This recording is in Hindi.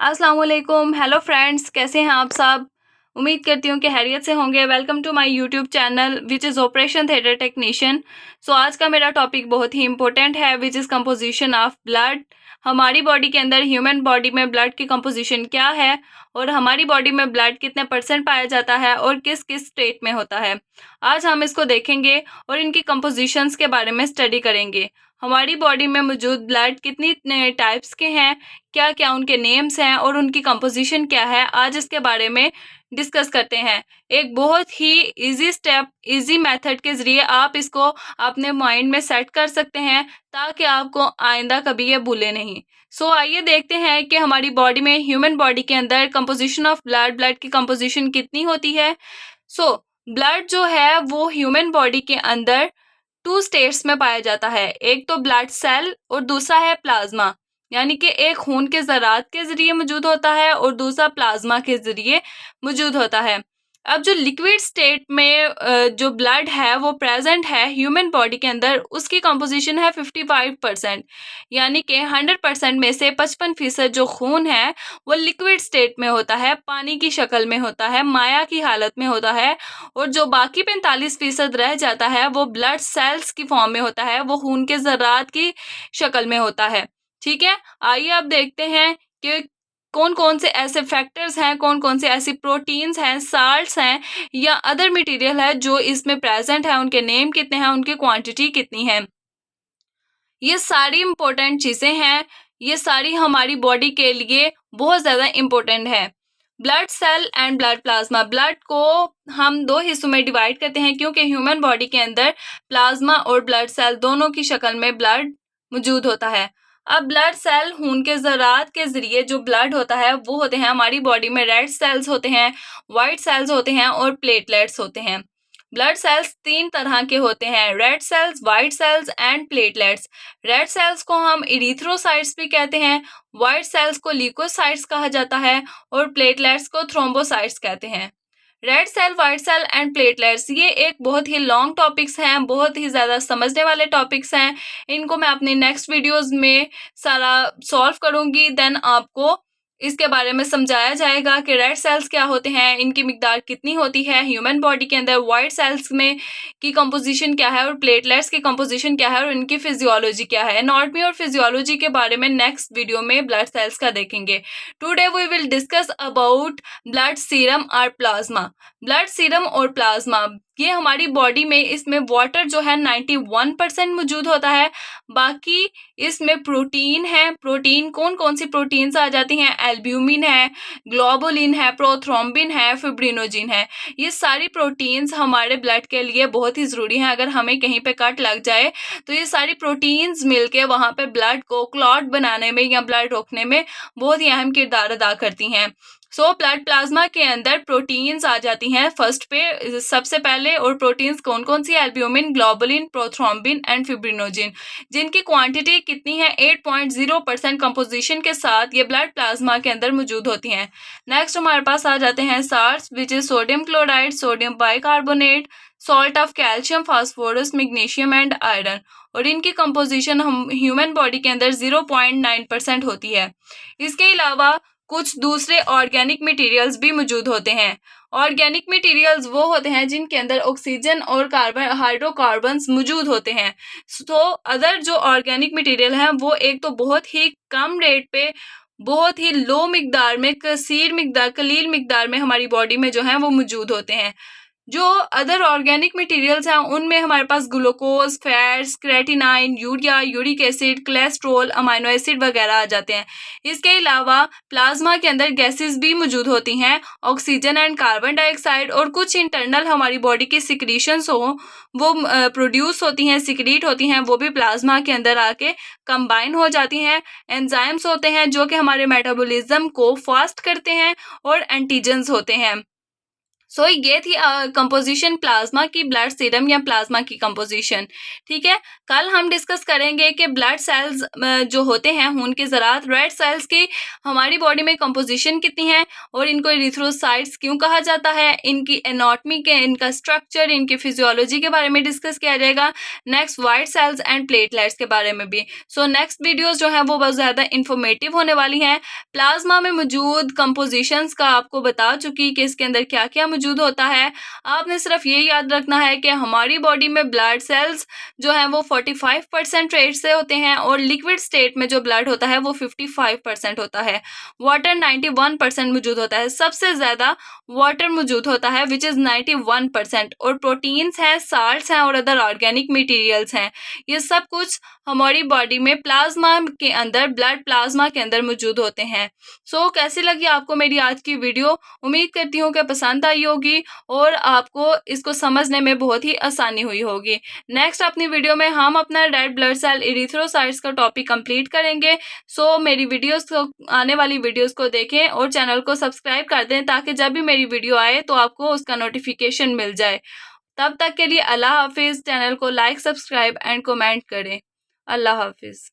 अस्सलाम वालेकुम। हेलो फ्रेंड्स, कैसे हैं आप सब? उम्मीद करती हूँ कि खैरियत से होंगे। Welcome to my YouTube channel which is operation theatre technician. So आज का मेरा टॉपिक बहुत ही इंपॉर्टेंट है which is composition of blood. हमारी बॉडी के अंदर, ह्यूमन बॉडी में ब्लड की कंपोजिशन क्या है और हमारी बॉडी में ब्लड कितने परसेंट पाया जाता है और किस किस स्टेट में होता है। आज हम इसको देखेंगे और इनकी कंपोजिशंस के बारे में स्टडी करेंगे। हमारी बॉडी में मौजूद ब्लड कितनी टाइप्स के हैं, क्या क्या उनके नेम्स हैं और उनकी कंपोजिशन क्या है, आज इसके बारे में डिस्कस करते हैं। एक बहुत ही इजी स्टेप, इजी मेथड के ज़रिए आप इसको अपने माइंड में सेट कर सकते हैं ताकि आपको आइंदा कभी ये भूले नहीं। सो आइए देखते हैं कि हमारी बॉडी में, ह्यूमन बॉडी के अंदर कंपोजिशन ऑफ ब्लड की कंपोजिशन कितनी होती है। सो ब्लड जो है वो ह्यूमन बॉडी के अंदर टू स्टेट्स में पाया जाता है। एक तो ब्लड सेल और दूसरा है प्लाज्मा, यानी कि एक खून के ज़रात के ज़रिए मौजूद होता है और दूसरा प्लाज्मा के ज़रिए मौजूद होता है। अब जो लिक्विड स्टेट में जो ब्लड है वो प्रेजेंट है ह्यूमन बॉडी के अंदर, उसकी कंपोजिशन है 55%, यानी कि 100% में से 55% जो खून है वो लिक्विड स्टेट में होता है, पानी की शक्ल में होता है, माया की हालत में होता है। और जो बाकी 45% रह जाता है वो ब्लड सेल्स की फॉर्म में होता है, वो खून के ज़रात की शक्ल में होता है। ठीक है, आइए अब देखते हैं कि कौन कौन से ऐसे फैक्टर्स हैं, कौन कौन से ऐसी प्रोटीन्स हैं, साल्ट्स हैं या अदर मटेरियल है जो इसमें प्रेजेंट है, उनके नेम कितने हैं, उनकी क्वांटिटी कितनी है। ये सारी इम्पोर्टेंट चीज़ें हैं, ये सारी हमारी बॉडी के लिए बहुत ज़्यादा इम्पोर्टेंट है। Blood cell and blood plasma, blood को हम दो हिस्सों में डिवाइड करते हैं क्योंकि ह्यूमन बॉडी के अंदर प्लाज्मा और ब्लड सेल दोनों की शक्ल में ब्लड मौजूद होता है। अब ब्लड सेल खून के ज़रात के ज़रिए जो ब्लड होता है वो होते हैं हमारी बॉडी में, रेड सेल्स होते हैं, वाइट सेल्स होते हैं और प्लेटलेट्स होते हैं। ब्लड सेल्स 3 तरह के होते हैं, red cells, white cells and platelets. Red cells को हम इरिथ्रोसाइट्स भी कहते हैं, वाइट सेल्स को ल्यूकोसाइट्स कहा जाता है और प्लेटलेट्स को थ्रोम्बोसाइट्स कहते हैं। Red cell, white cell and platelets, ये एक बहुत ही लॉन्ग टॉपिक्स हैं, बहुत ही ज़्यादा समझने वाले टॉपिक्स हैं। इनको मैं अपनी नेक्स्ट वीडियोस में सारा सॉल्व करूँगी, देन आपको इसके बारे में समझाया जाएगा कि रेड सेल्स क्या होते हैं, इनकी मिकदार कितनी होती है ह्यूमन बॉडी के अंदर, वाइट सेल्स में की कंपोजिशन क्या है और प्लेटलेट्स की कंपोजिशन क्या है और इनकी फिजियोलॉजी क्या है। एनाटॉमी और फिजियोलॉजी के बारे में नेक्स्ट वीडियो में ब्लड सेल्स का देखेंगे। Today we will discuss about blood serum और प्लाज्मा। ब्लड सीरम और प्लाज्मा, ये हमारी बॉडी में, इसमें वाटर जो है 91% मौजूद होता है। बाकी इसमें प्रोटीन है। प्रोटीन कौन कौन सी प्रोटीन्स आ जाती हैं, एल्ब्यूमिन है, ग्लोबुलिन है, प्रोथ्रोम्बिन है, फिब्रिनोजिन है। ये सारी प्रोटीन्स हमारे ब्लड के लिए बहुत ही ज़रूरी हैं। अगर हमें कहीं पे कट लग जाए तो ये सारी प्रोटीन्स मिलके वहाँ पे ब्लड को क्लॉट बनाने में या ब्लड रोकने में बहुत ही अहम किरदार अदा करती हैं। सो ब्लड प्लाज्मा के अंदर प्रोटीन्स आ जाती हैं फर्स्ट पे सबसे पहले। और प्रोटीन्स कौन कौन सी, albumin, globulin, prothrombin and fibrinogen, जिनकी क्वांटिटी कितनी है 8.0% कंपोजिशन के साथ ये ब्लड प्लाज्मा के अंदर मौजूद होती हैं। नेक्स्ट हमारे पास आ जाते हैं salts which is sodium chloride, sodium bicarbonate, salt of calcium, phosphorus, magnesium and iron. और इनकी कंपोजिशन हम ह्यूमन बॉडी के अंदर 0.9% होती है। इसके अलावा कुछ दूसरे ऑर्गेनिक मटेरियल्स भी मौजूद होते हैं। ऑर्गेनिक मटेरियल्स वो होते हैं जिनके अंदर ऑक्सीजन और कार्बन, हाइड्रोकार्बन्स मौजूद होते हैं। तो अदर जो ऑर्गेनिक मटेरियल हैं वो एक तो बहुत ही कम रेट पे, बहुत ही लो मिकदार में, कलील मिकदार में हमारी बॉडी में जो है वो मौजूद होते हैं। जो अदर ऑर्गेनिक मटेरियल्स हैं उनमें हमारे पास glucose, fats, creatinine, urea, uric acid, cholesterol, amino acid वगैरह आ जाते हैं। इसके अलावा प्लाज्मा के अंदर गैसेस भी मौजूद होती हैं, ऑक्सीजन एंड कार्बन डाइऑक्साइड। और कुछ इंटरनल हमारी बॉडी की सिक्रीशंस हो वो प्रोड्यूस होती हैं, सिक्रीट होती हैं, वो भी प्लाज्मा के अंदर आके कंबाइन हो जाती हैं। एंजाइम्स होते हैं जो कि हमारे मेटाबॉलिज्म को फास्ट करते हैं और एंटीजन्स होते हैं। सो ये थी कंपोजिशन प्लाज्मा की, ब्लड सीरम या प्लाज्मा की कंपोजिशन। ठीक है, कल हम डिस्कस करेंगे कि ब्लड सेल्स जो होते हैं खून के ज़रात, रेड सेल्स की हमारी बॉडी में कंपोजिशन कितनी है और इनको इरिथ्रोसाइट्स क्यों कहा जाता है, इनकी एनाटॉमी के, इनका स्ट्रक्चर, इनकी फिजियोलॉजी के बारे में डिस्कस किया जाएगा। Next white cells and platelets के बारे में भी। सो नेक्स्ट वीडियोज़ जो हैं वो बहुत ज़्यादा इंफॉर्मेटिव होने वाली हैं। प्लाज्मा में मौजूद कंपोजिशंस का आपको बता चुकी कि इसके अंदर क्या क्या मौजूद होता है। आपने सिर्फ ये याद रखना है कि हमारी बॉडी में ब्लड सेल्स जो हैं वो 45% रेट से होते हैं और लिक्विड स्टेट में जो ब्लड होता है वो 55% होता है। वाटर 91% मौजूद होता है, सबसे ज़्यादा वाटर मौजूद होता है विच इज़ 91%। और प्रोटीन्स हैं, साल्ट्स हैं और अदर ऑर्गेनिक मटेरियल्स हैं। ये सब कुछ हमारी बॉडी में प्लाज्मा के अंदर, ब्लड प्लाज्मा के अंदर मौजूद होते हैं। सो कैसी लगी आपको मेरी आज की वीडियो? उम्मीद करती हूँ कि पसंद आई होगी और आपको इसको समझने में बहुत ही आसानी हुई होगी। नेक्स्ट अपनी वीडियो में हम अपना रेड ब्लड सेल इरिथ्रोसाइट्स का टॉपिक कंप्लीट करेंगे। सो मेरी वीडियोस को, आने वाली वीडियोस को देखें और चैनल को सब्सक्राइब कर दें ताकि जब भी मेरी वीडियो आए तो आपको उसका नोटिफिकेशन मिल जाए। तब तक के लिए अल्लाह हाफिज़। चैनल को लाइक, सब्सक्राइब एंड कमेंट करें। अल्लाह हाफिज़।